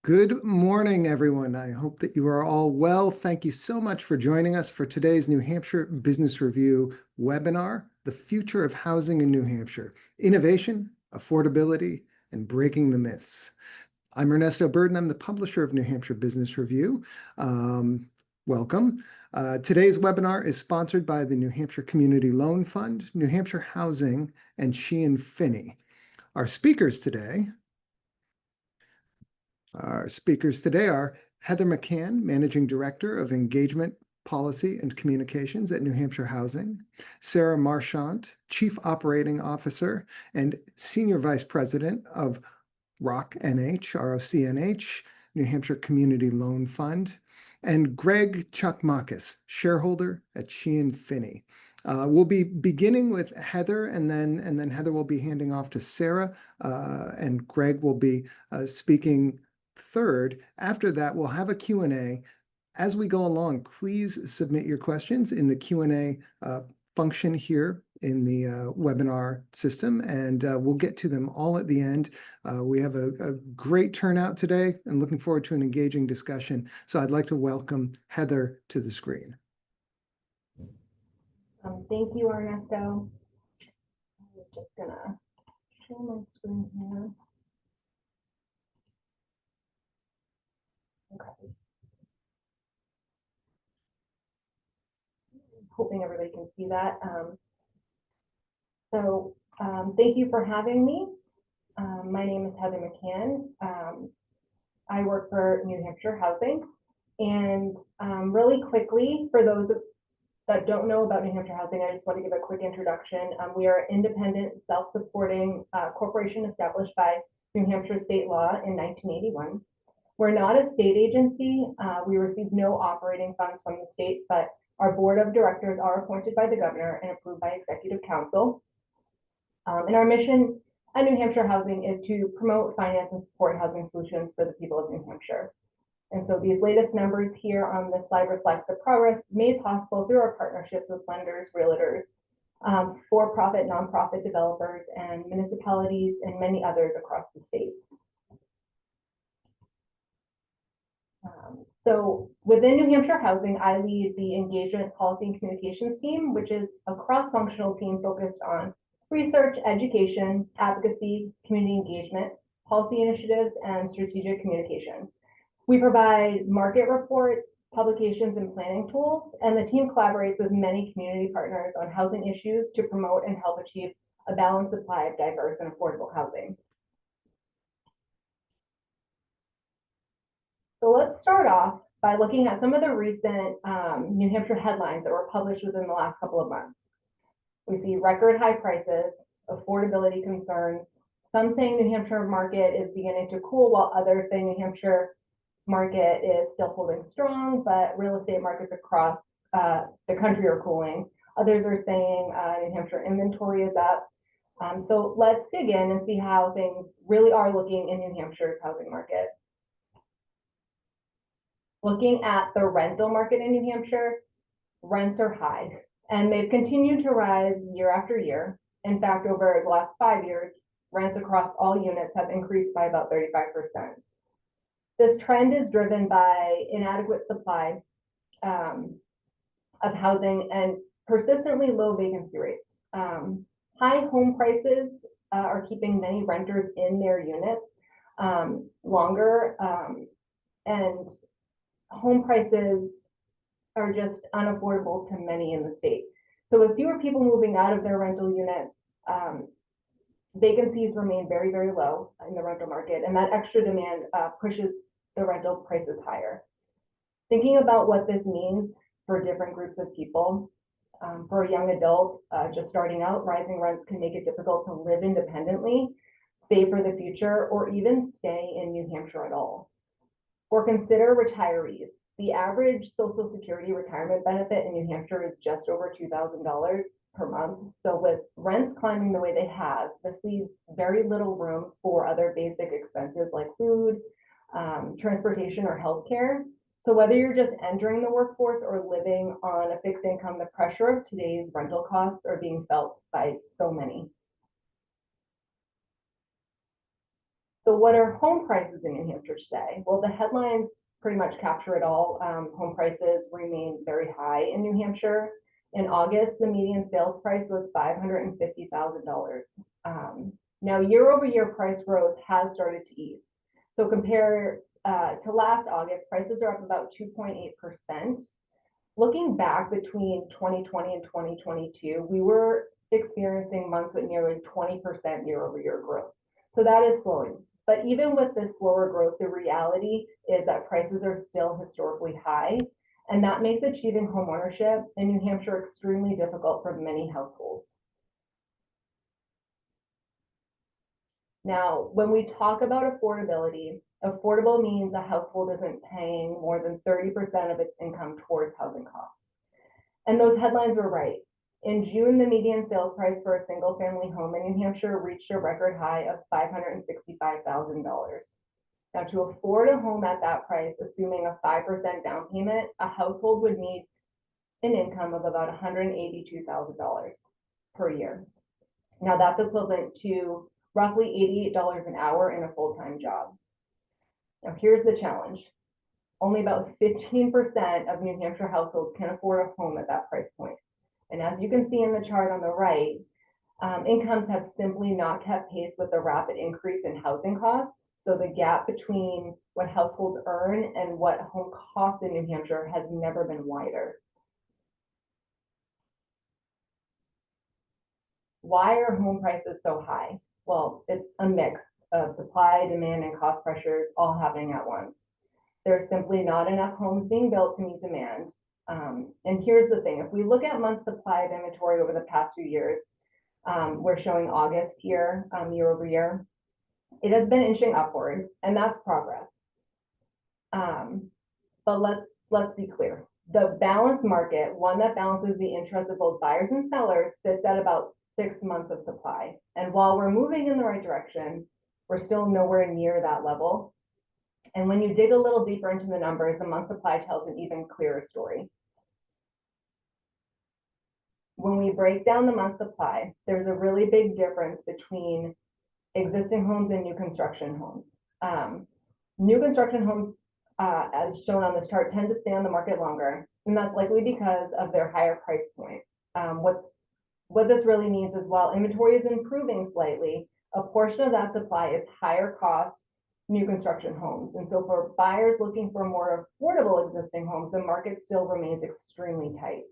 Good morning, everyone. I hope that you are all well. Thank you so much for joining us for today's New Hampshire Business Review webinar, The Future of Housing in New Hampshire, Innovation, Affordability, and Breaking the Myths. I'm Ernesto Burden. I'm the publisher of New Hampshire Business Review. Welcome. Today's webinar is sponsored by the New Hampshire Community Loan Fund, New Hampshire Housing, and Sheehan Phinney. Our speakers today are Heather McCann, Managing Director of Engagement, Policy, and Communications at New Hampshire Housing, Sarah Marchant, Chief Operating Officer and Senior Vice President of ROCNH, New Hampshire Community Loan Fund, and Greg Chakmakas, shareholder at Sheehan Phinney. We'll be beginning with Heather, and then Heather will be handing off to Sarah, and Greg will be speaking third. After that, we'll have a Q&A. As we go along, please submit your questions in the Q&A function here in the webinar system, and we'll get to them all at the end. We have a great turnout today and looking forward to an engaging discussion. So I'd like to welcome Heather to the screen. Thank you, Ernesto. I'm just gonna show my screen here. Okay. Hoping everybody can see that. Thank you for having me. My name is Heather McCann. I work for New Hampshire Housing, and really quickly, for those that don't know about New Hampshire Housing, I just want to give a quick introduction. We are an independent, self-supporting corporation established by New Hampshire state law in 1981. We're not a state agency. We receive no operating funds from the state, but our board of directors are appointed by the governor and approved by executive council. And our mission at New Hampshire Housing is to promote, finance, and support housing solutions for the people of New Hampshire. And so these latest numbers here on this slide reflect the progress made possible through our partnerships with lenders, realtors, for-profit, nonprofit developers, and municipalities, and many others across the state. So within New Hampshire Housing, I lead the engagement, policy, and communications team, which is a cross-functional team focused on research, education, advocacy, community engagement, policy initiatives, and strategic communication. We provide market reports, publications, and planning tools, and the team collaborates with many community partners on housing issues to promote and help achieve a balanced supply of diverse and affordable housing. So let's start off by looking at some of the recent New Hampshire headlines that were published within the last couple of months. We see record high prices, affordability concerns, some saying New Hampshire market is beginning to cool, while others say New Hampshire market is still holding strong, but real estate markets across the country are cooling. Others are saying New Hampshire inventory is up. So let's dig in and see how things really are looking in New Hampshire's housing market. Looking at the rental market in New Hampshire, rents are high, and they've continued to rise year after year. In fact, over the last 5 years, rents across all units have increased by about 35%. This trend is driven by inadequate supply of housing and persistently low vacancy rates. High home prices are keeping many renters in their units longer, and home prices are just unaffordable to many in the state. So with fewer people moving out of their rental units, vacancies remain very, very low in the rental market, and that extra demand pushes the rental prices higher. Thinking about what this means for different groups of people, for a young adult just starting out, rising rents can make it difficult to live independently, save for the future, or even stay in New Hampshire at all. Or consider retirees. The average Social Security retirement benefit in New Hampshire is just over $2,000 per month. So with rents climbing the way they have, this leaves very little room for other basic expenses like food, transportation, or healthcare. So whether you're just entering the workforce or living on a fixed income, the pressure of today's rental costs are being felt by so many. So what are home prices in New Hampshire today? Well, the headlines pretty much capture it all. Home prices remain very high in New Hampshire. In August, the median sales price was $550,000. Now, year-over-year price growth has started to ease. So compared to last August, prices are up about 2.8%. Looking back between 2020 and 2022, we were experiencing months with nearly 20% year-over-year growth. So that is slowing. But even with this slower growth, the reality is that prices are still historically high, and that makes achieving homeownership in New Hampshire extremely difficult for many households. Now, when we talk about affordability, affordable means a household isn't paying more than 30% of its income towards housing costs. And those headlines were right. In June, the median sales price for a single family home in New Hampshire reached a record high of $565,000. Now, to afford a home at that price, assuming a 5% down payment, a household would need an income of about $182,000 per year. Now, that's equivalent to roughly $88 an hour in a full-time job. Now, here's the challenge. Only about 15% of New Hampshire households can afford a home at that price point. And as you can see in the chart on the right, incomes have simply not kept pace with the rapid increase in housing costs. So the gap between what households earn and what home costs in New Hampshire has never been wider. Why are home prices so high? Well, it's a mix of supply, demand, and cost pressures all happening at once. There's simply not enough homes being built to meet demand. And here's the thing, if we look at month supply of inventory over the past few years, we're showing August here, year over year, it has been inching upwards, and that's progress. But let's be clear. The balanced market, one that balances the interests of both buyers and sellers, sits at about 6 months of supply. And while we're moving in the right direction, we're still nowhere near that level. And when you dig a little deeper into the numbers, the month supply tells an even clearer story. When we break down the month supply, there's a really big difference between existing homes and new construction homes. New construction homes, as shown on this chart, tend to stay on the market longer, and that's likely because of their higher price point. What this really means is while inventory is improving slightly, a portion of that supply is higher cost new construction homes. And so for buyers looking for more affordable existing homes, the market still remains extremely tight.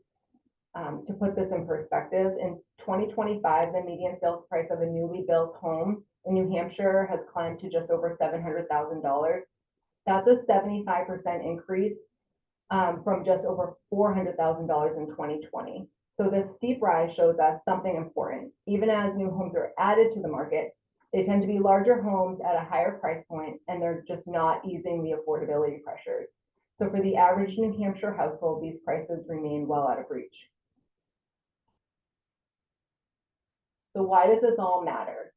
To put this in perspective, in 2025, the median sales price of a newly built home in New Hampshire has climbed to just over $700,000. That's a 75% increase from just over $400,000 in 2020. So this steep rise shows us something important. Even as new homes are added to the market, they tend to be larger homes at a higher price point, and they're just not easing the affordability pressures. So for the average New Hampshire household, these prices remain well out of reach. So why does this all matter?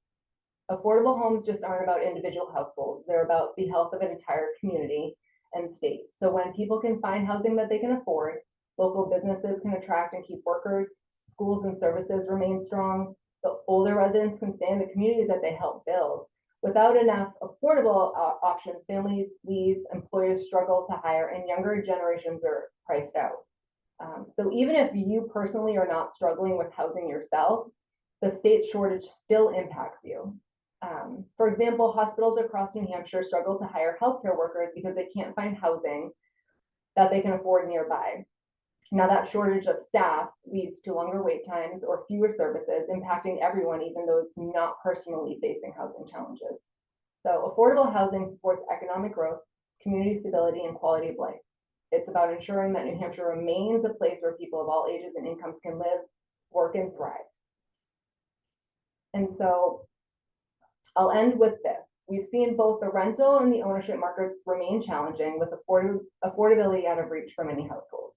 Affordable homes just aren't about individual households. They're about the health of an entire community and state. So when people can find housing that they can afford, local businesses can attract and keep workers, schools and services remain strong, the older residents can stay in the communities that they help build. Without enough affordable options, families leave, employers struggle to hire, and younger generations are priced out. So even if you personally are not struggling with housing yourself, the state shortage still impacts you. For example, hospitals across New Hampshire struggle to hire healthcare workers because they can't find housing that they can afford nearby. Now that shortage of staff leads to longer wait times or fewer services, impacting everyone, even those not personally facing housing challenges. So affordable housing supports economic growth, community stability, and quality of life. It's about ensuring that New Hampshire remains a place where people of all ages and incomes can live, work, and thrive. And so I'll end with this. We've seen both the rental and the ownership markets remain challenging, with affordability out of reach for many households.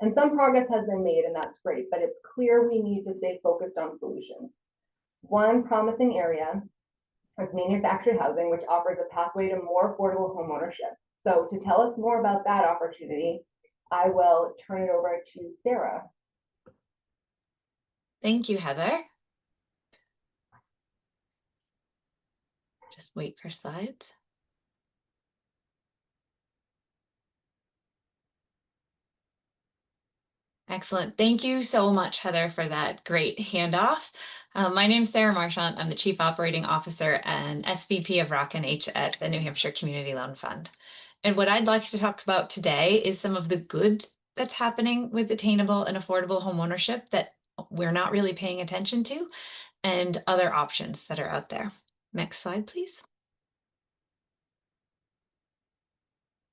And some progress has been made, and that's great, but it's clear we need to stay focused on solutions. One promising area is manufactured housing, which offers a pathway to more affordable homeownership. So to tell us more about that opportunity, I will turn it over to Sarah. Thank you, Heather. Just wait for slides. Excellent. Thank you so much, Heather, for that great handoff. My name is Sarah Marchant. I'm the Chief Operating Officer and SVP of Rock and H at the New Hampshire Community Loan Fund. And what I'd like to talk about today is some of the good that's happening with attainable and affordable homeownership that we're not really paying attention to, and other options that are out there. Next slide, please.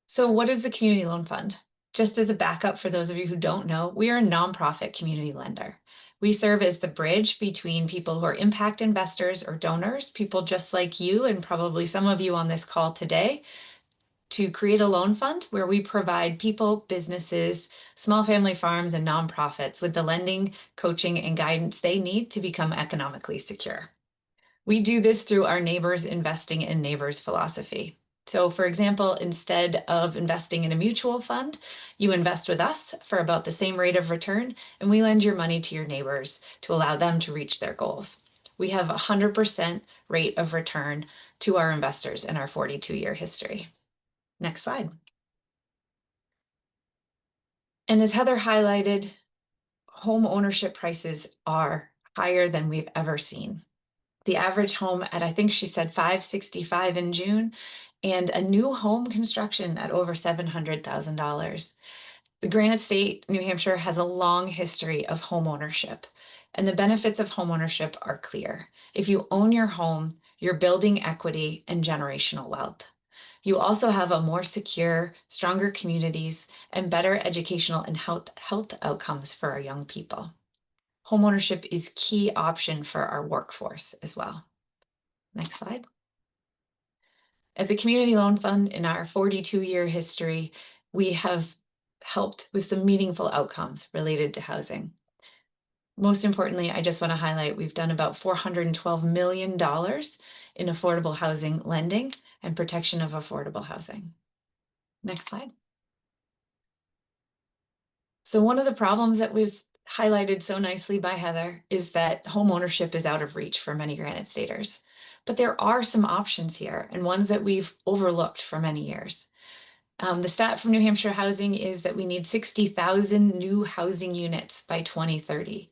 So what is the Community Loan Fund? Just as a backup for those of you who don't know, we are a nonprofit community lender. We serve as the bridge between people who are impact investors or donors, people just like you and probably some of you on this call today, to create a loan fund where we provide people, businesses, small family farms, and nonprofits with the lending, coaching, and guidance they need to become economically secure. We do this through our Neighbors Investing in Neighbors philosophy. So for example, instead of investing in a mutual fund, you invest with us for about the same rate of return, and we lend your money to your neighbors to allow them to reach their goals. We have a 100% rate of return to our investors in our 42-year history. Next slide. And as Heather highlighted, home ownership prices are higher than we've ever seen. The average home at, I think she said, $565 in June, and a new home construction at over $700,000. The Granite State, New Hampshire, has a long history of home ownership, and the benefits of home ownership are clear. If you own your home, you're building equity and generational wealth. You also have a more secure, stronger communities and better educational and health outcomes for our young people. Homeownership is a key option for our workforce as well. Next slide. At the Community Loan Fund, in our 42-year history, we have helped with some meaningful outcomes related to housing. Most importantly, I just want to highlight we've done about $412 million in affordable housing lending and protection of affordable housing. Next slide. So one of the problems that was highlighted so nicely by Heather is that home ownership is out of reach for many Granite Staters. But there are some options here, and ones that we've overlooked for many years. The stat from New Hampshire Housing is that we need 60,000 new housing units by 2030.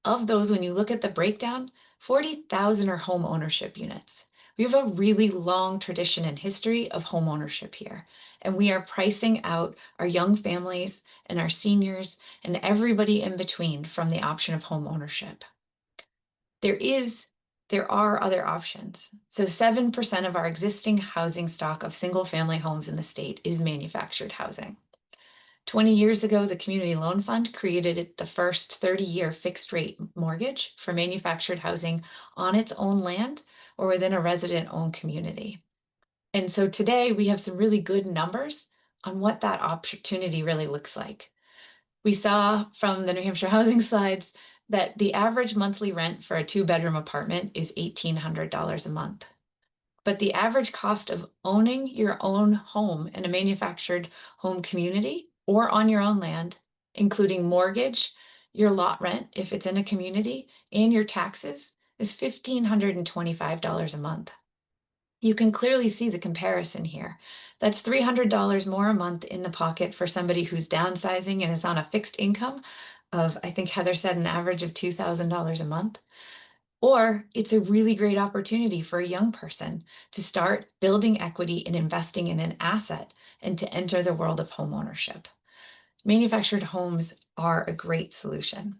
Of those, when you look at the breakdown, 40,000 are home ownership units. We have a really long tradition and history of home ownership here, and we are pricing out our young families and our seniors and everybody in between from the option of home ownership. There are other options. So 7% of our existing housing stock of single-family homes in the state is manufactured housing. 20 years ago, the Community Loan Fund created the first 30-year fixed-rate mortgage for manufactured housing on its own land or within a resident-owned community. And so today, we have some really good numbers on what that opportunity really looks like. We saw from the New Hampshire housing slides that the average monthly rent for a two-bedroom apartment is $1,800 a month. But the average cost of owning your own home in a manufactured home community or on your own land, including mortgage, your lot rent if it's in a community, and your taxes, is $1,525 a month. You can clearly see the comparison here. That's $300 more a month in the pocket for somebody who's downsizing and is on a fixed income of, I think Heather said, an average of $2,000 a month. Or it's a really great opportunity for a young person to start building equity and investing in an asset and to enter the world of home ownership. Manufactured homes are a great solution.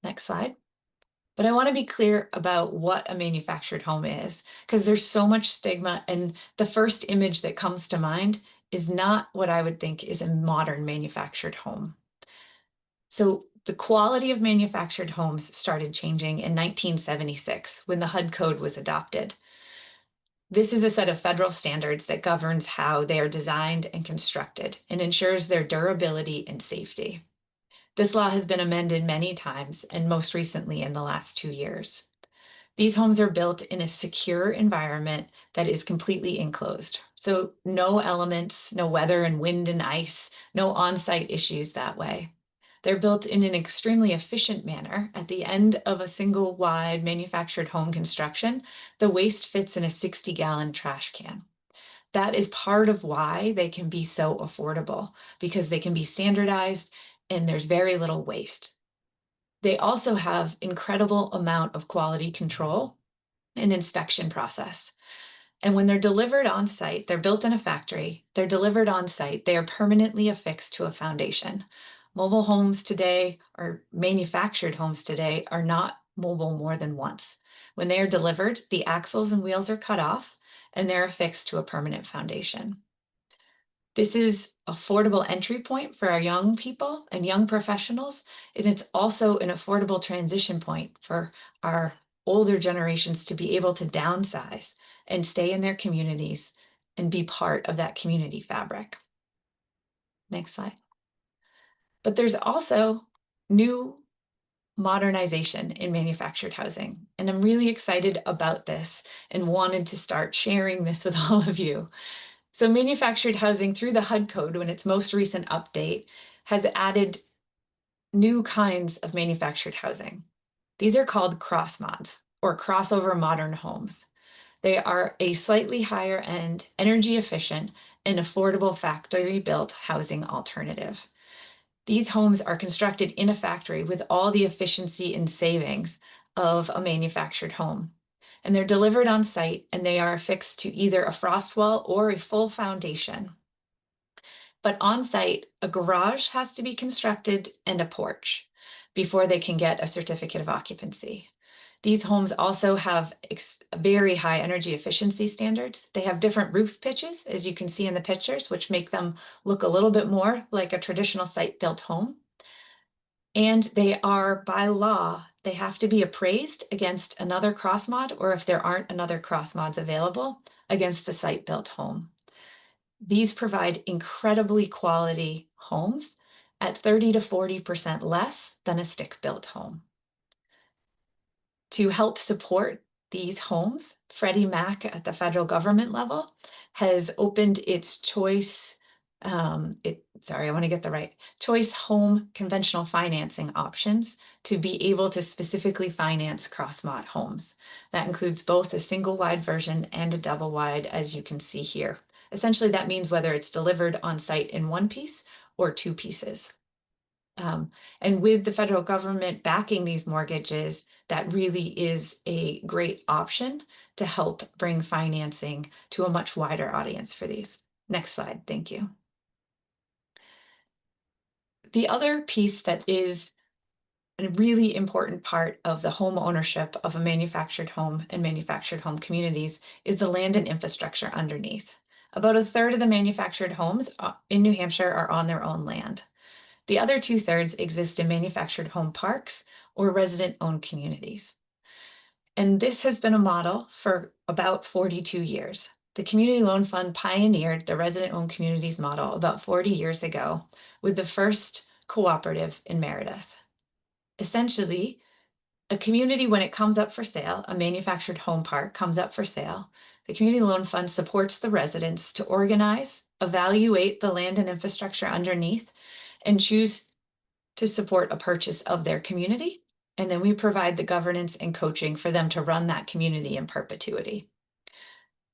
Next slide. But I want to be clear about what a manufactured home is, because there's so much stigma, and the first image that comes to mind is not what I would think is a modern manufactured home. So the quality of manufactured homes started changing in 1976 when the HUD code was adopted. This is a set of federal standards that governs how they are designed and constructed and ensures their durability and safety. This law has been amended many times, and most recently in the last 2 years. These homes are built in a secure environment that is completely enclosed. So no elements, no weather and wind and ice, no on-site issues that way. They're built in an extremely efficient manner. At the end of a single wide manufactured home construction, the waste fits in a 60-gallon trash can. That is part of why they can be so affordable, because they can be standardized and there's very little waste. They also have incredible amount of quality control and inspection process. And when they're delivered on site, they're built in a factory, they're delivered on site, they are permanently affixed to a foundation. Mobile homes today, or manufactured homes today, are not mobile more than once. When they are delivered, the axles and wheels are cut off and they're affixed to a permanent foundation. This is affordable entry point for our young people and young professionals, and it's also an affordable transition point for our older generations to be able to downsize and stay in their communities and be part of that community fabric. Next slide. But there's also new modernization in manufactured housing, and I'm really excited about this and wanted to start sharing this with all of you. So manufactured housing, through the HUD code, when its most recent update, has added new kinds of manufactured housing. These are called cross mods, or crossover modern homes. They are a slightly higher end, energy efficient, and affordable factory built housing alternative. These homes are constructed in a factory with all the efficiency and savings of a manufactured home. And they're delivered on site, and they are affixed to either a frost wall or a full foundation. But on site, a garage has to be constructed and a porch before they can get a certificate of occupancy. These homes also have very high energy efficiency standards. They have different roof pitches, as you can see in the pictures, which make them look a little bit more like a traditional site-built home. And they are, by law, they have to be appraised against another cross mod, or if there aren't another cross mods available, against a site-built home. These provide incredibly quality homes at 30 to 40% less than a stick-built home. To help support these homes, Freddie Mac at the federal government level has opened its choice choice home conventional financing options to be able to specifically finance cross-mod homes. That includes both a single wide version and a double wide, as you can see here. Essentially, that means whether it's delivered on site in one piece or two pieces. And with the federal government backing these mortgages, that really is a great option to help bring financing to a much wider audience for these. Next slide, thank you. The other piece that is a really important part of the home ownership of a manufactured home and manufactured home communities is the land and infrastructure underneath. About a third of the manufactured homes in New Hampshire are on their own land. The other 2/3 exist in manufactured home parks or resident-owned communities. And this has been a model for about 42 years. The Community Loan Fund pioneered the resident-owned communities model about 40 years ago with the first cooperative in Meredith. Essentially, a community, when it comes up for sale, a manufactured home park comes up for sale, the Community Loan Fund supports the residents to organize, evaluate the land and infrastructure underneath, and choose to support a purchase of their community. And then we provide the governance and coaching for them to run that community in perpetuity.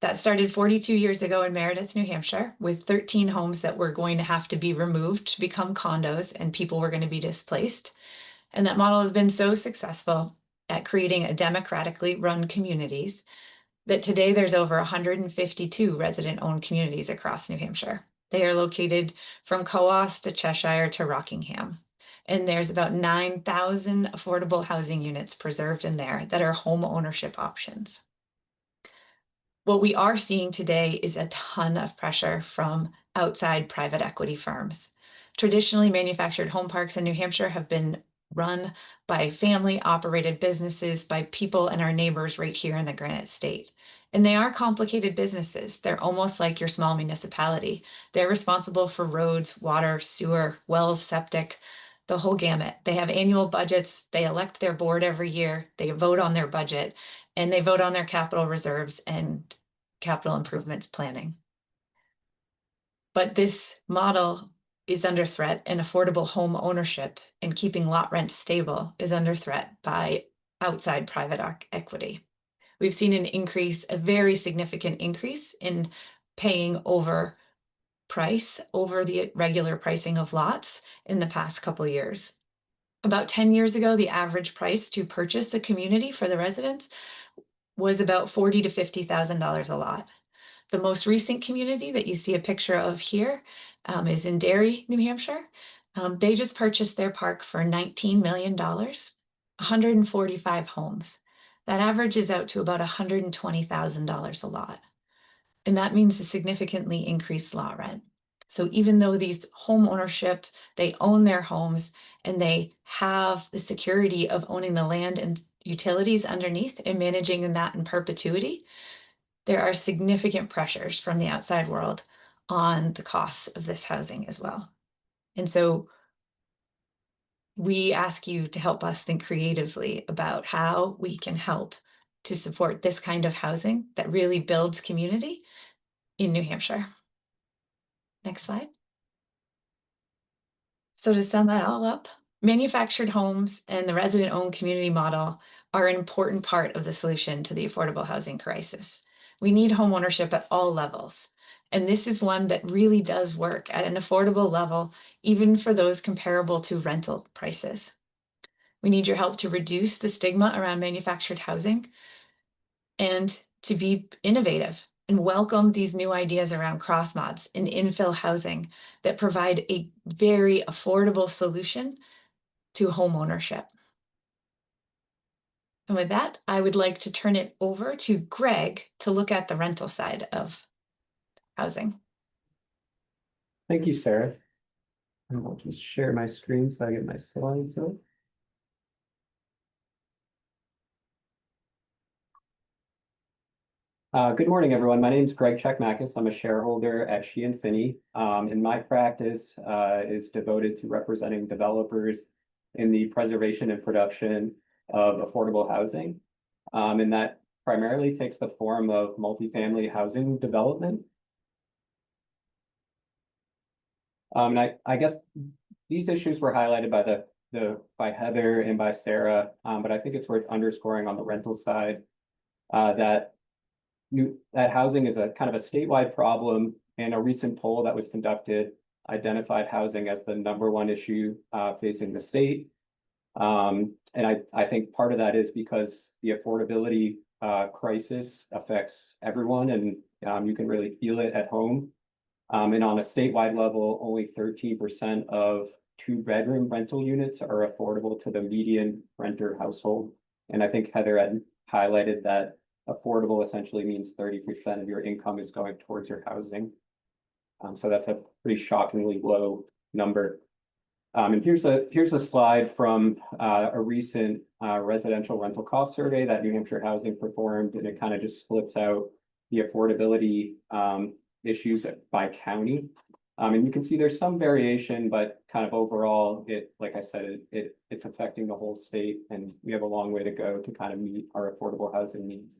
That started 42 years ago in Meredith, New Hampshire, with 13 homes that were going to have to be removed to become condos, and people were going to be displaced. And that model has been so successful at creating a democratically run communities that today there's over 152 resident-owned communities across New Hampshire. They are located from Coos to Cheshire to Rockingham. And there's about 9,000 affordable housing units preserved in there that are home ownership options. What we are seeing today is a ton of pressure from outside private equity firms. Traditionally, manufactured home parks in New Hampshire have been run by family-operated businesses, by people and our neighbors right here in the Granite State. And they are complicated businesses. They're almost like your small municipality. They're responsible for roads, water, sewer, wells, septic, the whole gamut. They have annual budgets. They elect their board every year. They vote on their budget, and they vote on their capital reserves and capital improvements planning. But this model is under threat, and affordable home ownership and keeping lot rent stable is under threat by outside private equity. We've seen an increase, a very significant increase in paying over the regular pricing of lots in the past couple of years. About 10 years ago, the average price to purchase a community for the residents was about $40,000 to $50,000 a lot. The most recent community that you see a picture of here is in Derry, New Hampshire. They just purchased their park for $19 million, 145 homes. That averages out to about $120,000 a lot. And that means a significantly increased lot rent. So even though these home ownership, they own their homes and they have the security of owning the land and utilities underneath and managing that in perpetuity, there are significant pressures from the outside world on the costs of this housing as well. And so we ask you to help us think creatively about how we can help to support this kind of housing that really builds community in New Hampshire. Next slide. So to sum that all up, manufactured homes and the resident-owned community model are an important part of the solution to the affordable housing crisis. We need homeownership at all levels. And this is one that really does work at an affordable level, even for those comparable to rental prices. We need your help to reduce the stigma around manufactured housing and to be innovative and welcome these new ideas around cross mods and infill housing that provide a very affordable solution to home ownership. And with that, I would like to turn it over to Greg to look at the rental side of housing. Thank you, Sarah. And I'll just share my screen so I get my slides up. Good morning, everyone. My name is Greg Chakmakas. I'm a shareholder at Sheehan Phinney. And my practice is devoted to representing developers in the preservation and production of affordable housing. And that primarily takes the form of multifamily housing development. And I guess these issues were highlighted by Heather and by Sarah, but I think it's worth underscoring on the rental side that housing is a kind of a statewide problem, and a recent poll that was conducted identified housing as the #1 issue facing the state. And I think part of that is because the affordability crisis affects everyone, and you can really feel it at home. And on a statewide level, only 13% of 2-bedroom rental units are affordable to the median renter household. And I think Heather had highlighted that affordable essentially means 30% of your income is going towards your housing. So that's a pretty shockingly low number. And here's a slide from a recent residential rental cost survey that New Hampshire Housing performed, and it kind of just splits out the affordability issues by county. And you can see there's some variation, but kind of overall, like I said, it's affecting the whole state, and we have a long way to go to kind of meet our affordable housing needs.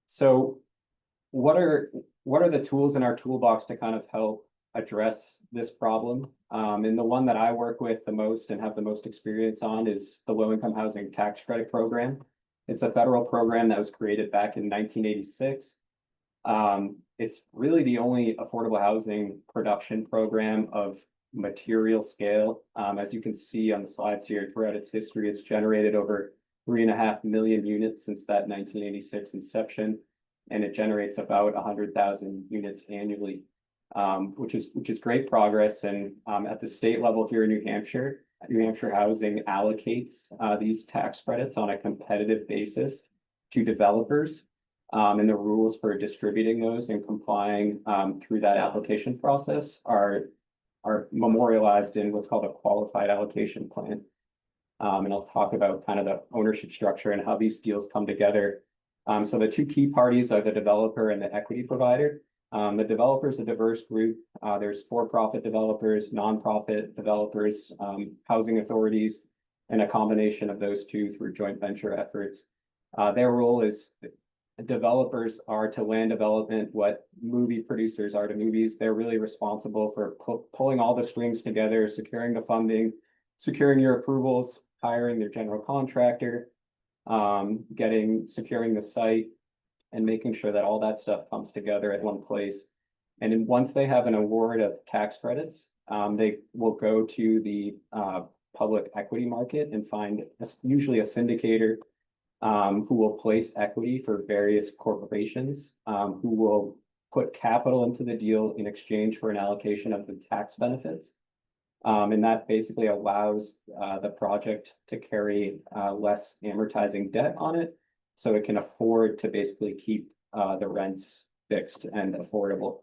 So what are the tools in our toolbox to kind of help address this problem? And the one that I work with the most and have the most experience on is the Low-Income Housing Tax Credit Program. It's a federal program that was created back in 1986. It's really the only affordable housing production program of material scale. As you can see on the slides here, throughout its history, it's generated over 3.5 million units since that 1986 inception, and it generates about 100,000 units annually, which is great progress. And at the state level here in New Hampshire Housing allocates these tax credits on a competitive basis to developers. And the rules for distributing those and complying through that application process are memorialized in what's called a qualified allocation plan. And I'll talk about kind of the ownership structure and how these deals come together. So the two key parties are the developer and the equity provider. The developer is a diverse group. There's for-profit developers, nonprofit developers, housing authorities, and a combination of those two through joint venture efforts. Their role is developers are to land development, what movie producers are to movies. They're really responsible for pulling all the strings together, securing the funding, securing your approvals, hiring their general contractor, securing the site, and making sure that all that stuff comes together at one place. And then once they have an award of tax credits, they will go to the public equity market and find usually a syndicator who will place equity for various corporations, who will put capital into the deal in exchange for an allocation of the tax benefits. And that basically allows the project to carry less amortizing debt on it, so it can afford to basically keep the rents fixed and affordable.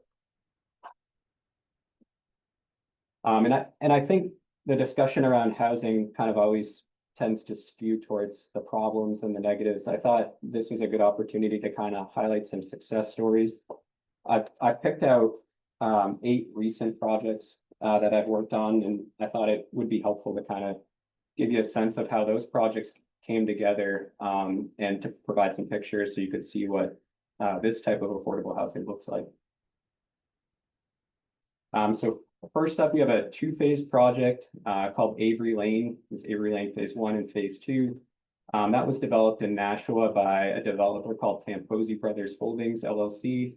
And I think the discussion around housing kind of always tends to skew towards the problems and the negatives. I thought this was a good opportunity to kind of highlight some success stories. I picked out 8 recent projects that I've worked on, and I thought it would be helpful to kind of give you a sense of how those projects came together, and to provide some pictures so you could see what this type of affordable housing looks like. So first up, we have a 2-phase project called Avery Lane. This is Avery Lane Phase 1 and Phase 2. That was developed in Nashua by a developer called Tamposi Brothers Holdings, LLC.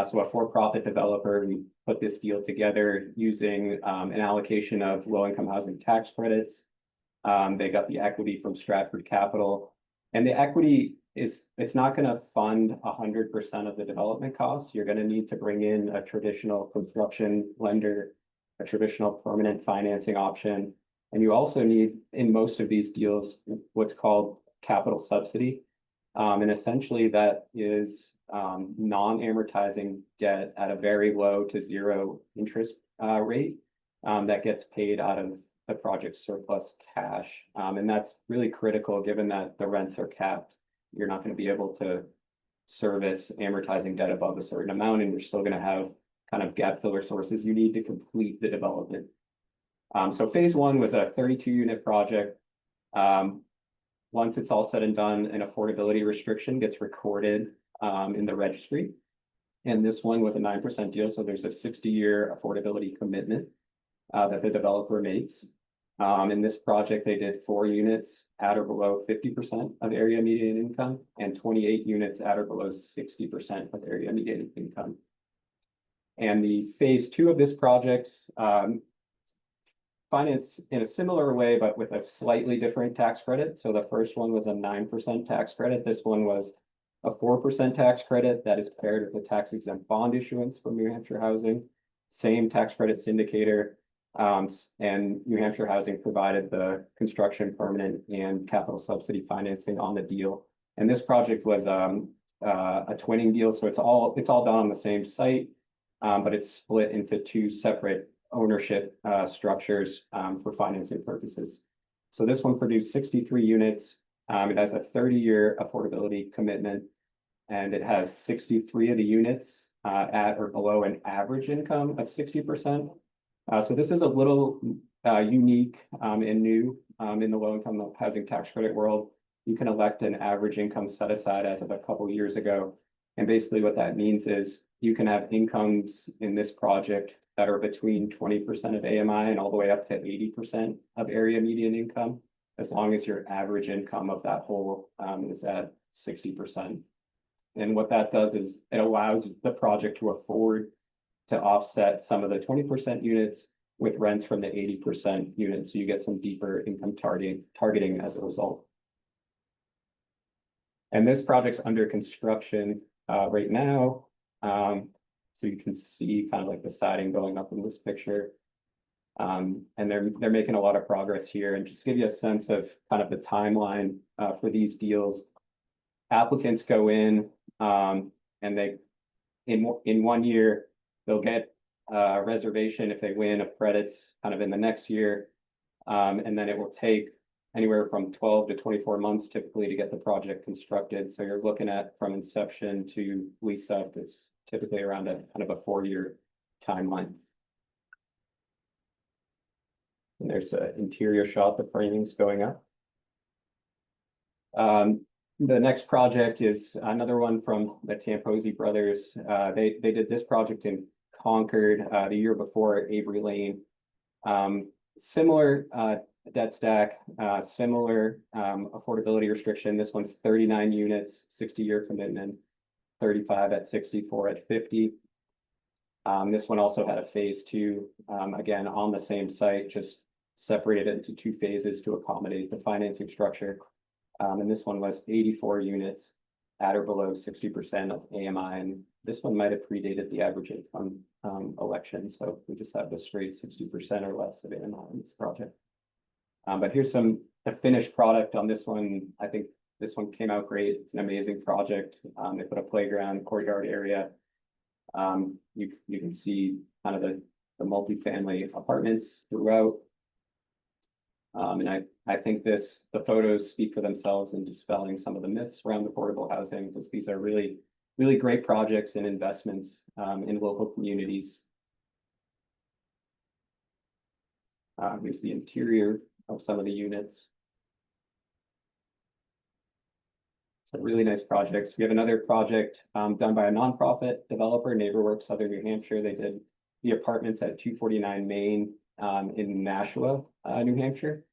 So a for-profit developer. We put this deal together using an allocation of low-income housing tax credits. They got the equity from Stratford Capital. And the equity it's not going to fund 100% of the development costs. You're going to need to bring in a traditional construction lender, a traditional permanent financing option. And you also need, in most of these deals, what's called capital subsidy. And essentially that is non-amortizing debt at a very low to zero interest rate that gets paid out of the project's surplus cash. And that's really critical given that the rents are capped. You're not going to be able to service amortizing debt above a certain amount, and you're still going to have kind of gap filler sources you need to complete the development. So Phase 1 was a 32-unit project. Once it's all said and done, an affordability restriction gets recorded in the registry. And this one was a 9% deal, so there's a 60-year affordability commitment that the developer makes. In this project, they did 4 units at or below 50% of area median income and 28 units at or below 60% of area median income. And the Phase 2 of this project financed in a similar way, but with a slightly different tax credit. So the first one was a 9% tax credit. This one was a 4% tax credit that is paired with a tax-exempt bond issuance from New Hampshire Housing. Same tax credit syndicator. And New Hampshire Housing provided the construction, permanent, and capital subsidy financing on the deal. And this project was a twinning deal, so it's all done on the same site, but it's split into 2 separate ownership structures for financing purposes. So this one produced 63 units. It has a 30-year affordability commitment, and it has 63 of the units at or below an average income of 60%. So this is a little unique and new in the low-income housing tax credit world. You can elect an average income set aside as of a couple years ago. And basically what that means is you can have incomes in this project that are between 20% of AMI and all the way up to 80% of area median income, as long as your average income of that whole is at 60%. And what that does is it allows the project to afford to offset some of the 20% units with rents from the 80% units. So you get some deeper income targeting as a result. And this project's under construction right now. So you can see kind of like the siding going up in this picture. And they're making a lot of progress here. And just to give you a sense of kind of the timeline for these deals, applicants go in and they in 1 year, they'll get a reservation if they win of credits kind of in the next year. And then it will take anywhere from 12 to 24 months typically to get the project constructed. So you're looking at from inception to lease up, it's typically around a kind of a 4-year timeline. And there's an interior shot, the framing's going up. The next project is another one from the Tamposi brothers. They did this project in Concord the year before, Avery Lane. Similar debt stack, similar affordability restriction. This one's 39 units, 60-year commitment, 35 at 64 at 50. This one also had a phase 2, again, on the same site, just separated into 2 phases to accommodate the financing structure. And this one was 84 units at or below 60% of AMI. And this one might have predated the average income election. So we just have the straight 60% or less of AMI in this project. But here's the finished product on this one. I think this one came out great. It's an amazing project. They put a playground, courtyard area. You can see kind of the multifamily apartments throughout. And I think the photos speak for themselves in dispelling some of the myths around affordable housing, because these are really, really great projects and investments in local communities. Here's the interior of some of the units. So really nice projects. We have another project done by a nonprofit developer, NeighborWorks Southern New Hampshire. They did the apartments at 249 Main in Nashua, New Hampshire.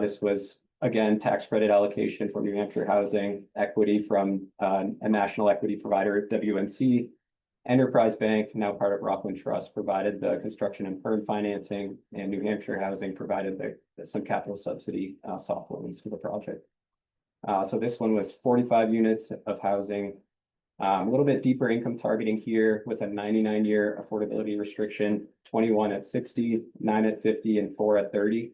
This was, again, tax credit allocation for New Hampshire housing, equity from a national equity provider, WNC. Enterprise Bank, now part of Rockland Trust, provided the construction and perm financing, and New Hampshire Housing provided some capital subsidy soft loans to the project. So this one was 45 units of housing, a little bit deeper income targeting here with a 99-year affordability restriction, 21 at 60, 9 at 50, and 4 at 30.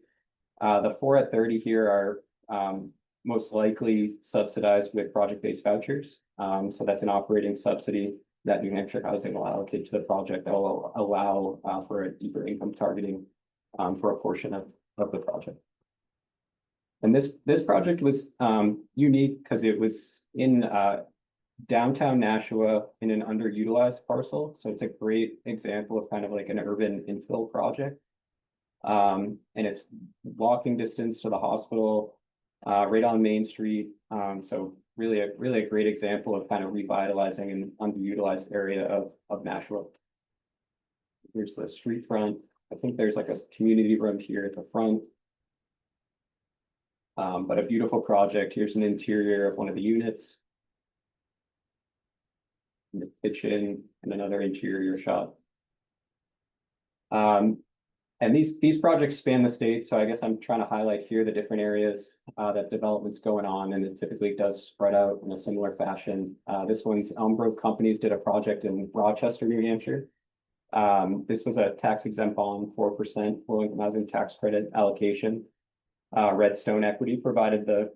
The 4 at 30 here are most likely subsidized with project-based vouchers. So that's an operating subsidy that New Hampshire Housing will allocate to the project that will allow for a deeper income targeting for a portion of the project. And this project was unique because it was in downtown Nashua in an underutilized parcel. So it's a great example of kind of like an urban infill project. And it's walking distance to the hospital, right on Main Street. So really a great example of kind of revitalizing an underutilized area of Nashua. Here's the street front. I think there's like a community room here at the front. But a beautiful project. Here's an interior of one of the units. The kitchen and another interior shot. And these projects span the state, so I guess I'm trying to highlight here the different areas that development's going on, and it typically does spread out in a similar fashion. This one's Elm Grove Companies did a project in Rochester, New Hampshire. This was a tax exempt bond, 4% low-income housing tax credit allocation. Redstone Equity provided the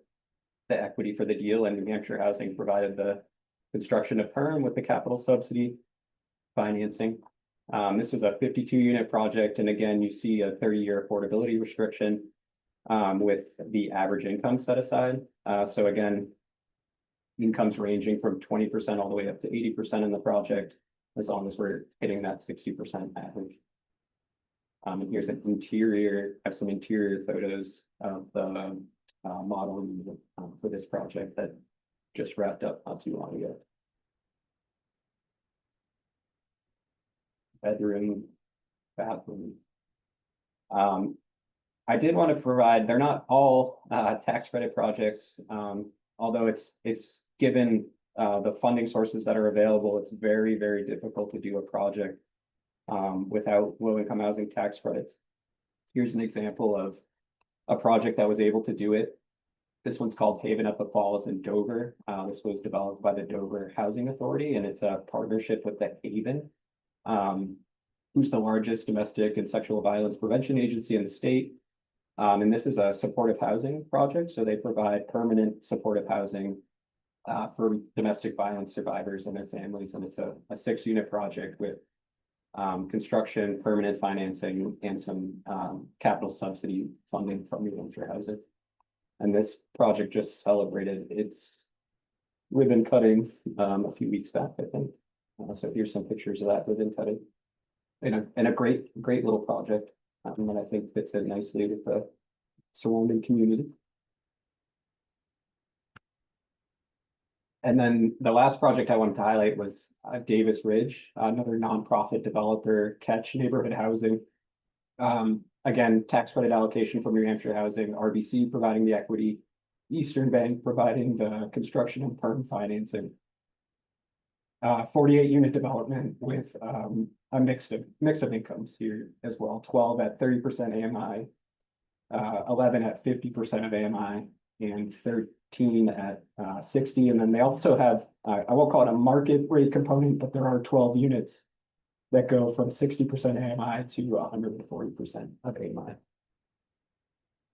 equity for the deal, and New Hampshire Housing provided the construction of perm with the capital subsidy financing. This was a 52-unit project, and again, you see a 30-year affordability restriction with the average income set aside. So again, incomes ranging from 20% all the way up to 80% in the project, as long as we're hitting that 60% average. And here's an interior, I have some interior photos of the model for this project that just wrapped up not too long ago. Bedroom, bathroom. I did want to provide, they're not all tax credit projects, although it's given the funding sources that are available, it's very, very difficult to do a project without low-income housing tax credits. Here's an example of a project that was able to do it. This one's called Haven at the Falls in Dover. This was developed by the Dover Housing Authority, and it's a partnership with the Haven, who's the largest domestic and sexual violence prevention agency in the state. And this is a supportive housing project. So they provide permanent supportive housing for domestic violence survivors and their families. And it's a 6-unit project with construction, permanent financing, and some capital subsidy funding from New Hampshire Housing. And this project just celebrated its ribbon cutting a few weeks back, I think. So here's some pictures of that ribbon cutting. And a great little project that I think fits in nicely with the surrounding community. And then the last project I wanted to highlight was Davis Ridge, another nonprofit developer, Catch Neighborhood Housing. Again, tax credit allocation from New Hampshire Housing, RBC providing the equity, Eastern Bank providing the construction and perm financing. 48 unit development with a mix of incomes here as well. 12 at 30% AMI, 11 at 50% of AMI, and 13 at 60. And then they also have, I won't call it a market rate component, but there are 12 units that go from 60% AMI to 140% of AMI.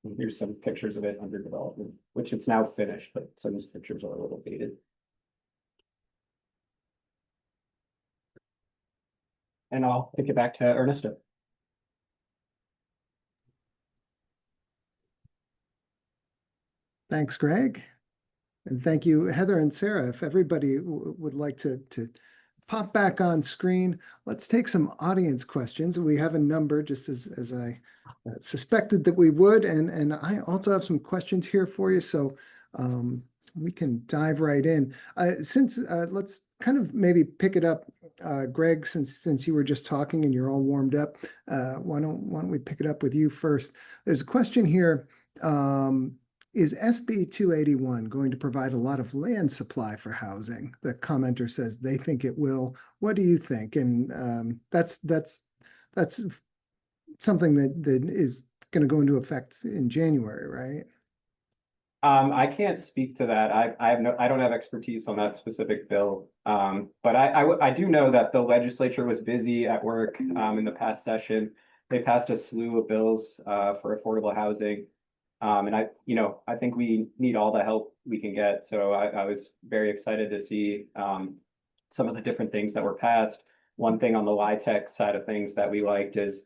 And here's some pictures of it under development, which it's now finished, but some of these pictures are a little dated. And I'll pick it back to Ernesto. Thanks, Greg. And thank you, Heather and Sarah. If everybody would like to pop back on screen, let's take some audience questions. We have a number, just as I suspected that we would. And I also have some questions here for you. So we can dive right in. Let's kind of maybe pick it up, Greg, since you were just talking and you're all warmed up. Why don't we pick it up with you first? There's a question here. Is SB 281 going to provide a lot of land supply for housing? The commenter says they think it will. What do you think? And that's something that is going to go into effect in January, right? I can't speak to that. I don't have expertise on that specific bill. But I do know that the legislature was busy at work in the past session. They passed a slew of bills for affordable housing. And I think we need all the help we can get. So I was very excited to see some of the different things that were passed. One thing on the LIHTC side of things that we liked is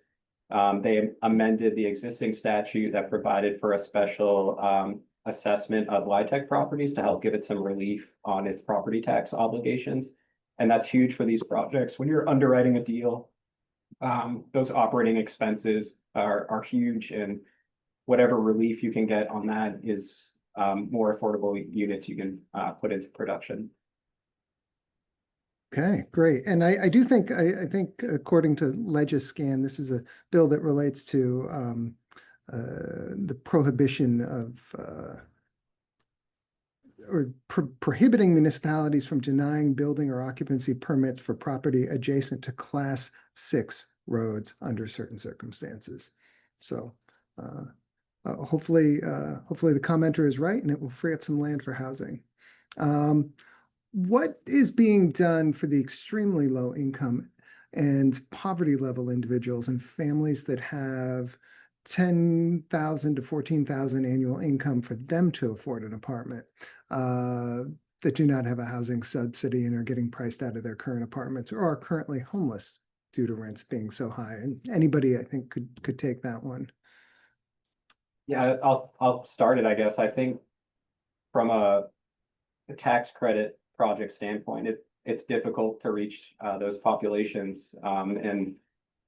they amended the existing statute that provided for a special assessment of LIHTC properties to help give it some relief on its property tax obligations. And that's huge for these projects. When you're underwriting a deal, those operating expenses are huge, and whatever relief you can get on that is more affordable units you can put into production. Okay, great. And I do think, I think according to Legiscan, this is a bill that relates to the prohibition of prohibiting municipalities from denying building or occupancy permits for property adjacent to Class 6 roads under certain circumstances. So hopefully the commenter is right and it will free up some land for housing. What is being done for the extremely low income and poverty level individuals and families that have 10,000 to 14,000 annual income for them to afford an apartment that do not have a housing subsidy and are getting priced out of their current apartments or are currently homeless due to rents being so high? And anybody, I think, could take that one. Yeah, I'll start it, I guess. I think from a tax credit project standpoint, it's difficult to reach those populations, and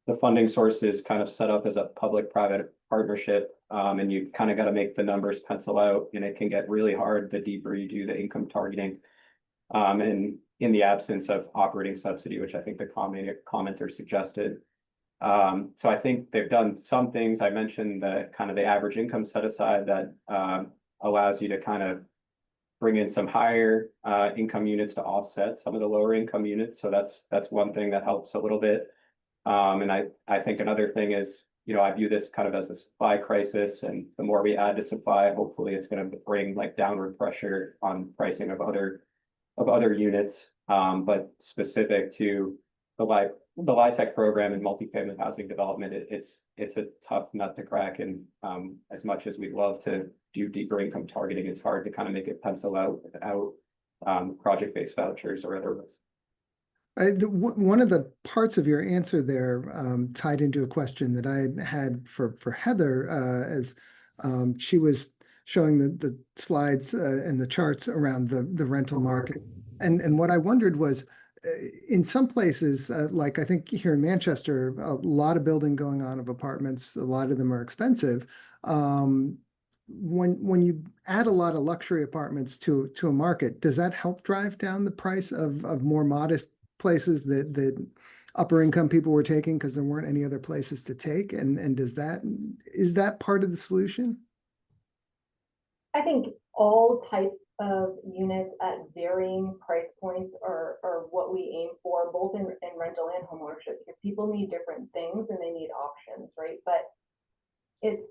the funding source is kind of set up as a public-private partnership, and you kind of got to make the numbers pencil out, and it can get really hard the deeper you do the income targeting, and in the absence of operating subsidy, which I think the commenter suggested. So I think they've done some things. I mentioned the kind of the average income set aside that allows you to kind of bring in some higher income units to offset some of the lower income units. So that's one thing that helps a little bit. And I think another thing is, I view this kind of as a supply crisis, and the more we add to supply, hopefully it's going to bring like downward pressure on pricing of other units. But specific to the LIHTC program and multifamily housing development, it's a tough nut to crack. And as much as we'd love to do deeper income targeting, it's hard to kind of make it pencil out without project-based vouchers or otherwise. One of the parts of your answer there tied into a question that I had for Heather as she was showing the slides and the charts around the rental market. And what I wondered was, in some places, like I think here in Manchester, a lot of building going on of apartments, a lot of them are expensive. when you add a lot of luxury apartments to a market, does that help drive down the price of more modest places that upper income people were taking because there weren't any other places to take? And is that part of the solution? I think all types of units at varying price points are what we aim for, both in rental and homeownership, because people need different things and they need options, right? But it's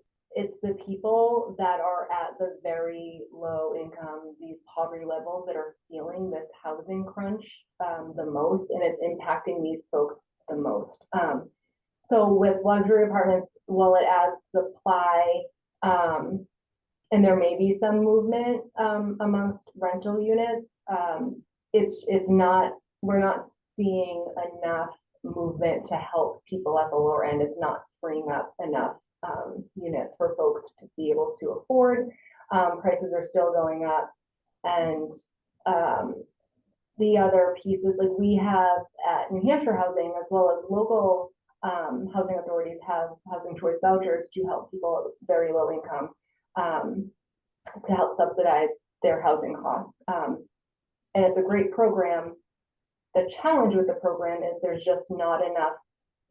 the people that are at the very low income, these poverty levels, that are feeling this housing crunch the most, and it's impacting these folks the most. So with luxury apartments, while it adds supply, and there may be some movement amongst rental units, it's not, we're not seeing enough movement to help people at the lower end. It's not freeing up enough units for folks to be able to afford. Prices are still going up, and the other pieces, like we have at New Hampshire Housing, as well as local housing authorities, have housing choice vouchers to help people at very low income, to help subsidize their housing costs. And it's a great program. The challenge with the program is there's just not enough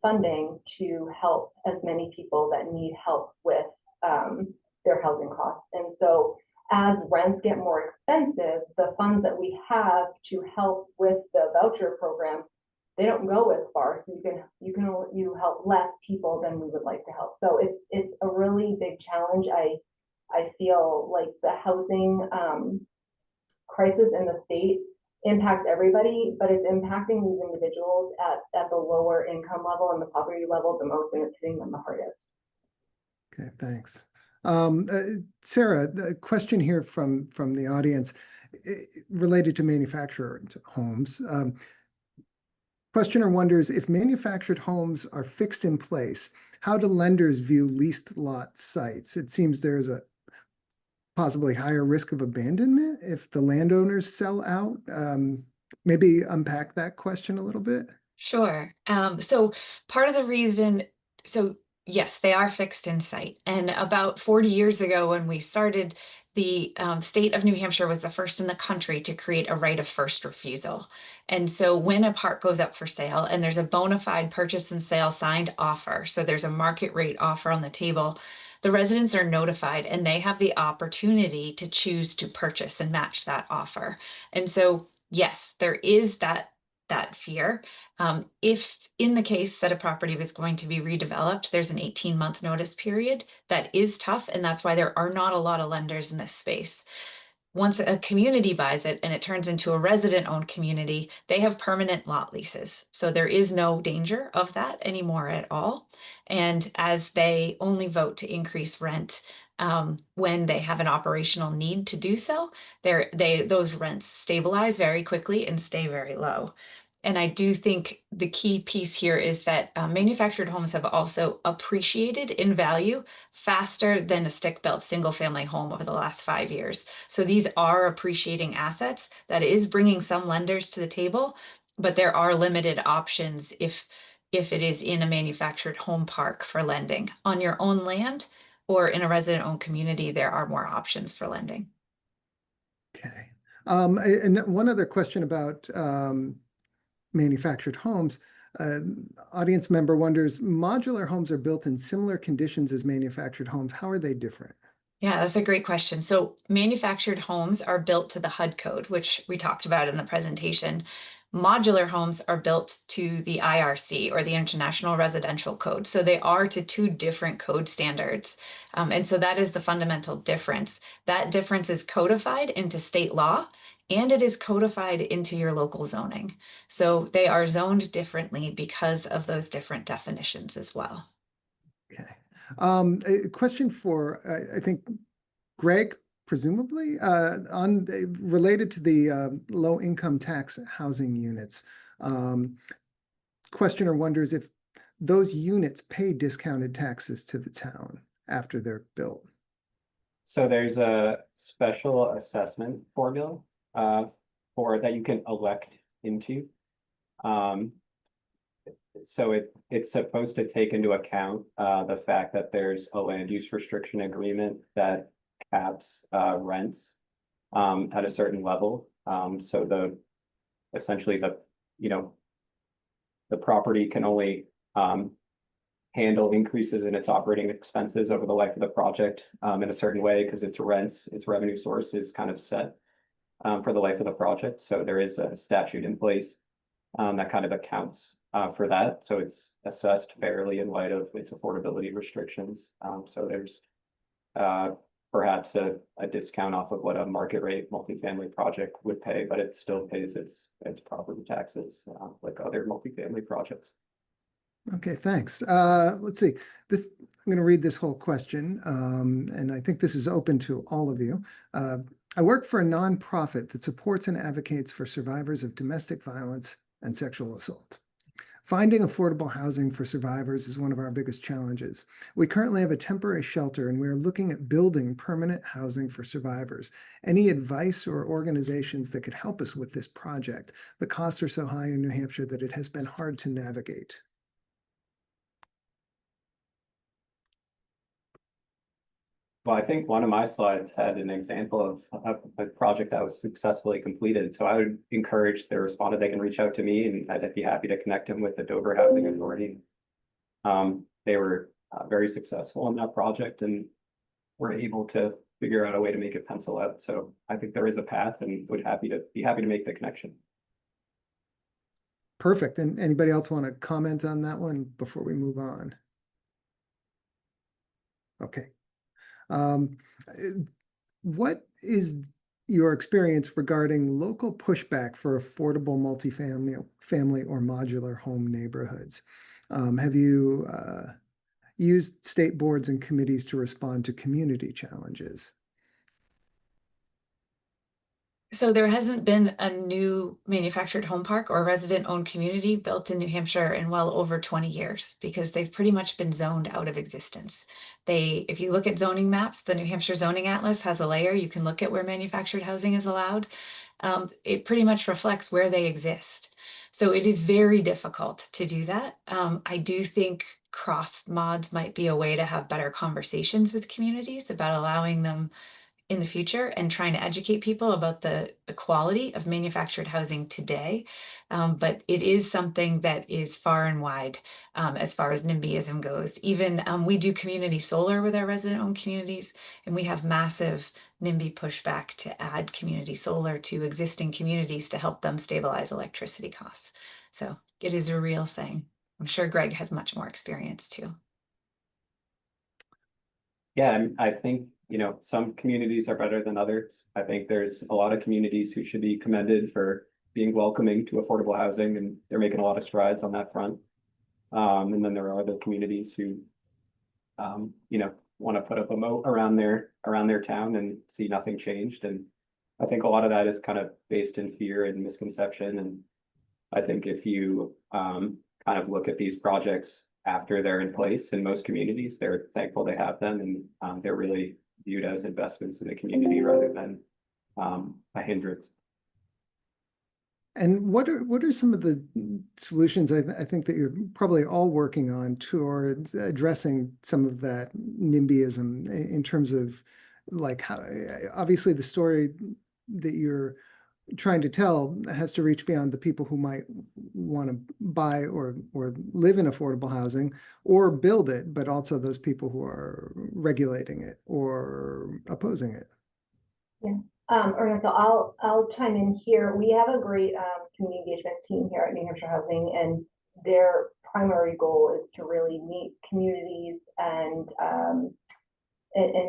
funding to help as many people that need help with their housing costs. And so as rents get more expensive, the funds that we have to help with the voucher program, they don't go as far. So you help less people than we would like to help. So it's a really big challenge. I feel like the housing crisis in the state impacts everybody, but it's impacting these individuals at the lower income level and the poverty level the most, and it's hitting them the hardest. Okay, thanks. Sarah, the question here from the audience related to manufactured homes. Questioner wonders, if manufactured homes are fixed in place, how do lenders view leased lot sites? It seems there's a possibly higher risk of abandonment if the landowners sell out. Maybe unpack that question a little bit. Sure. So part of the reason, so yes, they are fixed in site. And about 40 years ago, when we started, the state of New Hampshire was the first in the country to create a right of first refusal. And so when a park goes up for sale and there's a bona fide purchase and sale signed offer, so there's a market rate offer on the table, the residents are notified and they have the opportunity to choose to purchase and match that offer. And so, yes, there is that fear. If in the case that a property was going to be redeveloped, there's an 18-month notice period. That is tough, and that's why there are not a lot of lenders in this space. Once a community buys it and it turns into a resident-owned community, they have permanent lot leases. So there is no danger of that anymore at all. And as they only vote to increase rent when they have an operational need to do so, those rents stabilize very quickly and stay very low. And I do think the key piece here is that manufactured homes have also appreciated in value faster than a stick-built single-family home over the last 5 years. So these are appreciating assets. That is bringing some lenders to the table, but there are limited options if it is in a manufactured home park for lending. On your own land or in a resident-owned community, there are more options for lending. Okay. And one other question about manufactured homes. Audience member wonders, modular homes are built in similar conditions as manufactured homes. How are they different? Yeah, that's a great question. So manufactured homes are built to the HUD code, which we talked about in the presentation. Modular homes are built to the IRC, or the International Residential Code. So they are to two different code standards. And so that is the fundamental difference. That difference is codified into state law, and it is codified into your local zoning. So they are zoned differently because of those different definitions as well. Okay. A question for, I think, Greg, presumably, related to the low income tax housing units. Questioner wonders if those units pay discounted taxes to the town after they're built. So there's a special assessment formula for that you can elect into. So it's supposed to take into account the fact that there's a land use restriction agreement that caps rents at a certain level. So essentially the property can only handle increases in its operating expenses over the life of the project in a certain way, because its revenue source is kind of set for the life of the project. So there is a statute in place that kind of accounts for that. So it's assessed fairly in light of its affordability restrictions. So there's perhaps a discount off of what a market rate multifamily project would pay, but it still pays its property taxes like other multifamily projects. Okay, thanks. Let's see. I'm going to read this whole question, and I think this is open to all of you. I work for a nonprofit that supports and advocates for survivors of domestic violence and sexual assault. Finding affordable housing for survivors is one of our biggest challenges. We currently have a temporary shelter, and we are looking at building permanent housing for survivors. Any advice or organizations that could help us with this project? The costs are so high in New Hampshire that it has been hard to navigate. Well, I think one of my slides had an example of a project that was successfully completed. So I would encourage the respondent, they can reach out to me, and I'd be happy to connect them with the Dover Housing Authority. They were very successful in that project and were able to figure out a way to make it pencil out. So I think there is a path, and would be happy to make the connection. Perfect. And anybody else want to comment on that one before we move on? Okay. What is your experience regarding local pushback for affordable family or modular home neighborhoods? Have you used state boards and committees to respond to community challenges? So there hasn't been a new manufactured home park or resident-owned community built in New Hampshire in well over 20 years, because they've pretty much been zoned out of existence. If you look at zoning maps, the New Hampshire Zoning Atlas has a layer. You can look at where manufactured housing is allowed. It pretty much reflects where they exist. So it is very difficult to do that. I do think cross mods might be a way to have better conversations with communities about allowing them in the future and trying to educate people about the quality of manufactured housing today. But it is something that is far and wide as far as NIMBYism goes. Even we do community solar with our resident-owned communities, and we have massive NIMBY pushback to add community solar to existing communities to help them stabilize electricity costs. So it is a real thing. I'm sure Greg has much more experience too. Yeah, I think, some communities are better than others. I think there's a lot of communities who should be commended for being welcoming to affordable housing, and they're making a lot of strides on that front. And then there are other communities who, want to put up a moat around their town and see nothing changed. And I think a lot of that is kind of based in fear and misconception. And I think if you kind of look at these projects after they're in place in most communities, they're thankful they have them, and they're really viewed as investments in the community rather than a hindrance. And what are some of the solutions I think that you're probably all working on towards addressing some of that NIMBYism in terms of, like, how obviously the story that you're trying to tell has to reach beyond the people who might want to buy or live in affordable housing or build it, but also those people who are regulating it or opposing it. Yeah. Ernesto, I'll chime in here. We have a great community engagement team here at New Hampshire Housing, and their primary goal is to really meet communities and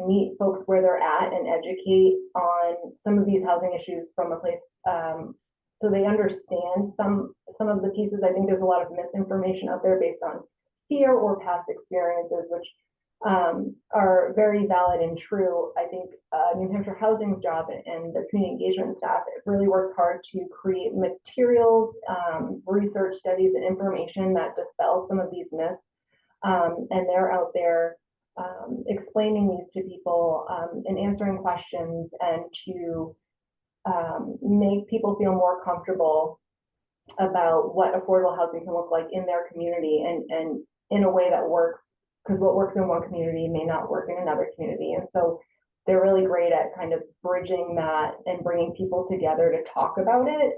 meet folks where they're at and educate on some of these housing issues from a place so they understand some of the pieces. I think there's a lot of misinformation out there based on fear or past experiences, which are very valid and true. I think New Hampshire Housing's job and the community engagement staff, it really works hard to create materials, research studies, and information that dispel some of these myths. And they're out there explaining these to people and answering questions, and to make people feel more comfortable about what affordable housing can look like in their community, and in a way that works, because what works in one community may not work in another community. And so they're really great at kind of bridging that and bringing people together to talk about it.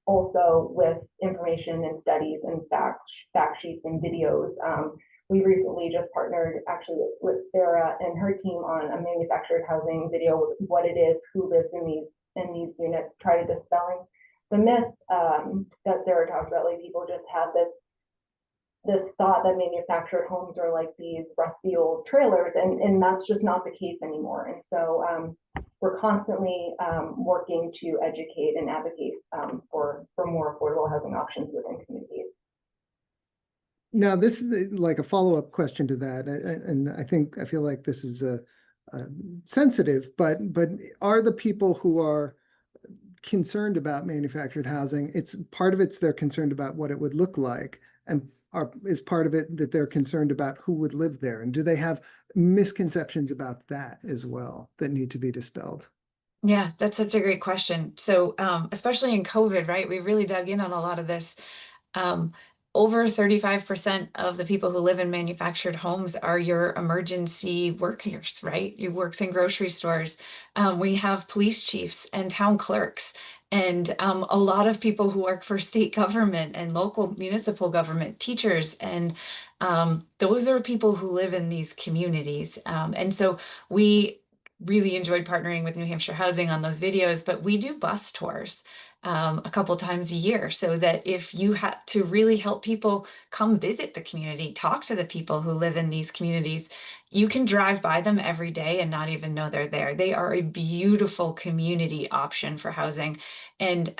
Also with information and studies and fact sheets and videos. We recently just partnered actually with Sarah and her team on a manufactured housing video with what it is, who lives in these units, try to dispelling the myth that Sarah talked about. Like, people just have this thought that manufactured homes are like these rusty old trailers, and that's just not the case anymore. And so we're constantly working to educate and advocate for more affordable housing options within communities. Now, this is like a follow-up question to that, and I feel like this is a sensitive, but are the people who are concerned about manufactured housing, it's part of it's they're concerned about what it would look like, and is part of it that they're concerned about who would live there, and do they have misconceptions about that as well that need to be dispelled? Yeah, that's such a great question. So, especially in COVID, right? We really dug in on a lot of this. Um, Over 35% of the people who live in manufactured homes are your emergency workers, right? You works in grocery stores. We have police chiefs and town clerks, and a lot of people who work for state government and local municipal government, teachers, and those are people who live in these communities. And so we really enjoyed partnering with New Hampshire Housing on those videos, but we do bus tours a couple times a year, so that if you have to really help people come visit the community, talk to the people who live in these communities, you can drive by them every day and not even know they're there. They are a beautiful community option for housing. And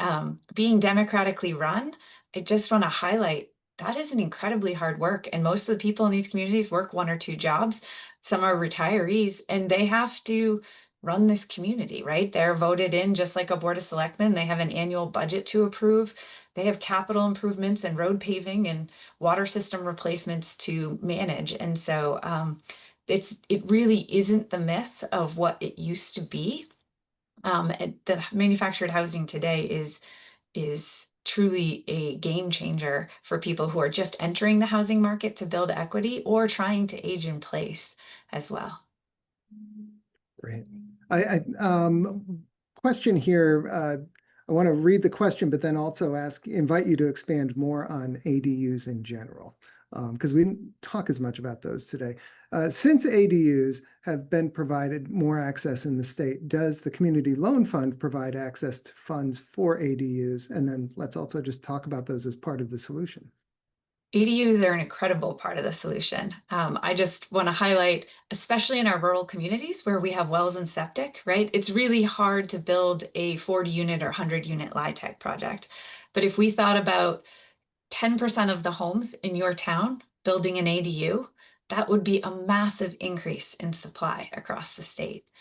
being democratically run, I just want to highlight that is an incredibly hard work. And most of the people in these communities work 1 or 2 jobs. Some are retirees, and they have to run this community, right? They're voted in just like a board of selectmen. They have an annual budget to approve. They have capital improvements and road paving and water system replacements to manage. And so it really isn't the myth of what it used to be. The manufactured housing today is truly a game changer for people who are just entering the housing market to build equity or trying to age in place as well. Great. Question here. I want to read the question, but then also invite you to expand more on ADUs in general, because we didn't talk as much about those today. Since ADUs have been provided more access in the state, does the Community Loan Fund provide access to funds for ADUs? And then let's also just talk about those as part of the solution. ADUs are an incredible part of the solution. I just want to highlight, especially in our rural communities where we have wells and septic, right? It's really hard to build a 40 unit or 100 unit LIHTC project. But if we thought about 10% of the homes in your town building an ADU, that would be a massive increase in supply across the state.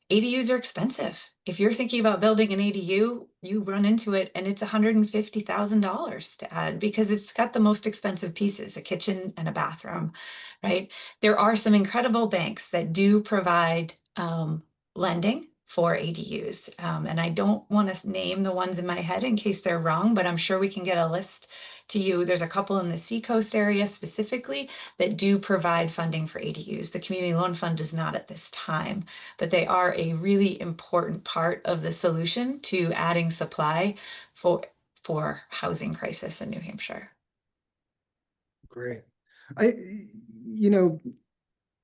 ADUs are expensive. If you're thinking about building an ADU, you run into it and it's $150,000 to add because it's got the most expensive pieces, a kitchen and a bathroom, right? There are some incredible banks that do provide lending for ADUs. And I don't want to name the ones in my head in case they're wrong, but I'm sure we can get a list to you. There's a couple in the Seacoast area specifically that do provide funding for ADUs. The Community Loan Fund does not at this time, but they are a really important part of the solution to adding supply for housing crisis in New Hampshire. Great.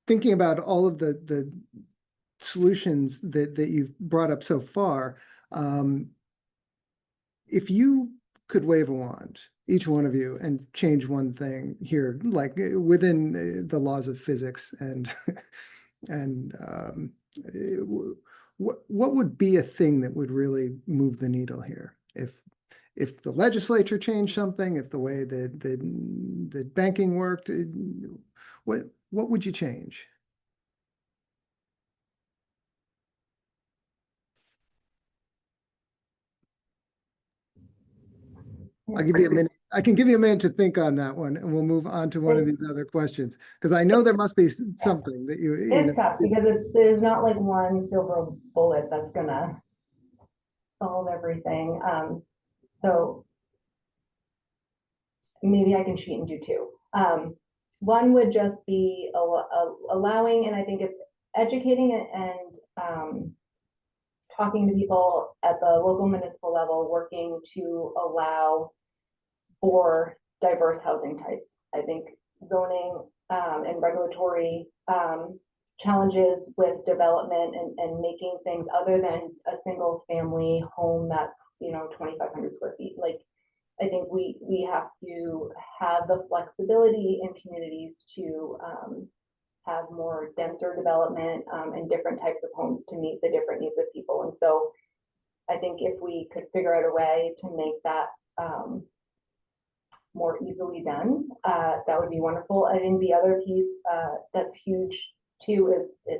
Thinking about all of the solutions that you've brought up so far, if you could wave a wand, each one of you, and change one thing here, like within the laws of physics and what would be a thing that would really move the needle here? If the legislature changed something, if the way that banking worked, what would you change? I'll give you a minute. I can give you a minute to think on that one, and we'll move on to one of these other questions, because I know there must be something that you It's tough because there's not like one silver bullet that's gonna solve everything. So maybe I can cheat and do 2. One would just be allowing, and I think it's educating and talking to people at the local municipal level, working to allow for diverse housing types. I think zoning and regulatory challenges with development and making things other than a single family home that's 2,500 square feet. Like, I think we have to have the flexibility in communities to have more denser development and different types of homes to meet the different needs of people. And so I think if we could figure out a way to make that more easily done, that would be wonderful. I think the other piece that's huge too is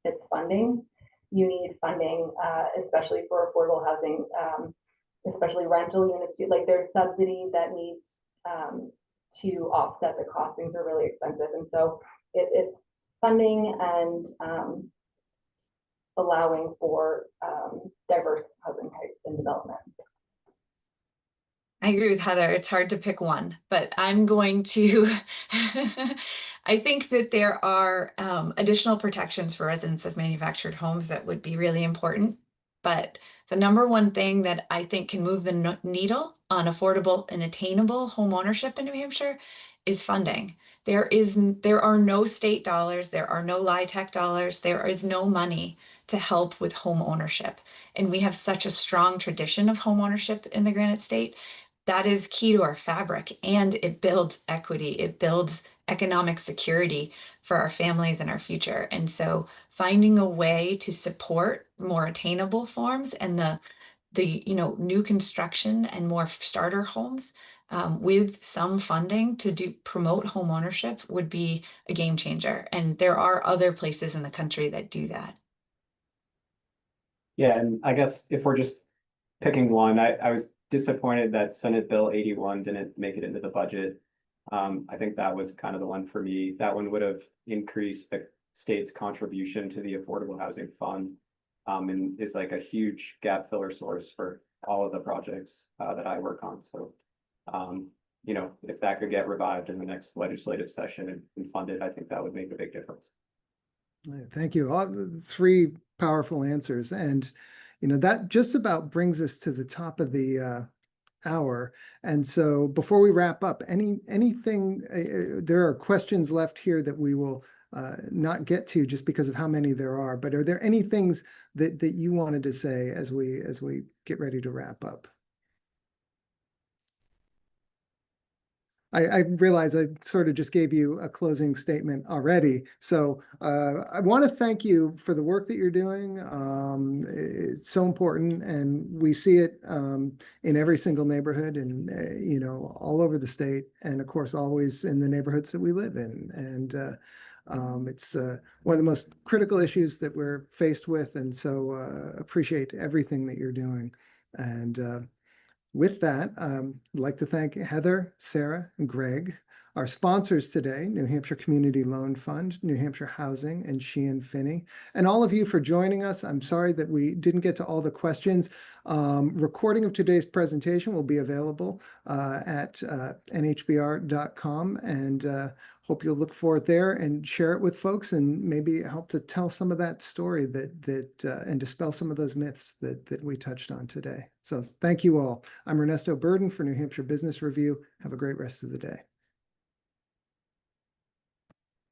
it's funding. You need funding, especially for affordable housing, especially rental units. Like, there's subsidy that needs to offset the cost. Things are really expensive, and so it's funding and allowing for diverse housing types and development. I agree with Heather. It's hard to pick one, but I'm going to, I think that there are additional protections for residents of manufactured homes that would be really important. But the number one thing that I think can move the needle on affordable and attainable home ownership in New Hampshire is funding. There are no state dollars, there are no LIHTC dollars, there is no money to help with home ownership. And we have such a strong tradition of home ownership in the Granite State. That is key to our fabric, and it builds equity. It builds economic security for our families and our future. And so finding a way to support more attainable forms and the new construction and more starter homes with some funding to promote home ownership would be a game changer. And there are other places in the country that do that. Yeah, and I guess if we're just picking one, I was disappointed that Senate Bill 81 didn't make it into the budget. I think that was kind of the one for me. That one would have increased the state's contribution to the Affordable Housing Fund, and is like a huge gap filler source for all of the projects that I work on. So, if that could get revived in the next legislative session and funded, I think that would make a big difference. Thank you. All three powerful answers. And, that just about brings us to the top of the hour. And so before we wrap up, anything, there are questions left here that we will not get to just because of how many there are, but are there any things that you wanted to say as we get ready to wrap up? I realize I sort of just gave you a closing statement already. So I want to thank you for the work that you're doing. It's so important, and we see it in every single neighborhood and, all over the state, and of course, always in the neighborhoods that we live in. And it's one of the most critical issues that we're faced with. And so appreciate everything that you're doing. And with that, I'd like to thank Heather, Sarah, and Greg, our sponsors today, New Hampshire Community Loan Fund, New Hampshire Housing, and Sheehan Phinney, and all of you for joining us. I'm sorry that we didn't get to all the questions. Recording of today's presentation will be available at nhbr.com, and hope you'll look for it there and share it with folks, and maybe help to tell some of that story and dispel some of those myths that we touched on today. So thank you all. I'm Ernesto Burden for New Hampshire Business Review. Have a great rest of the day.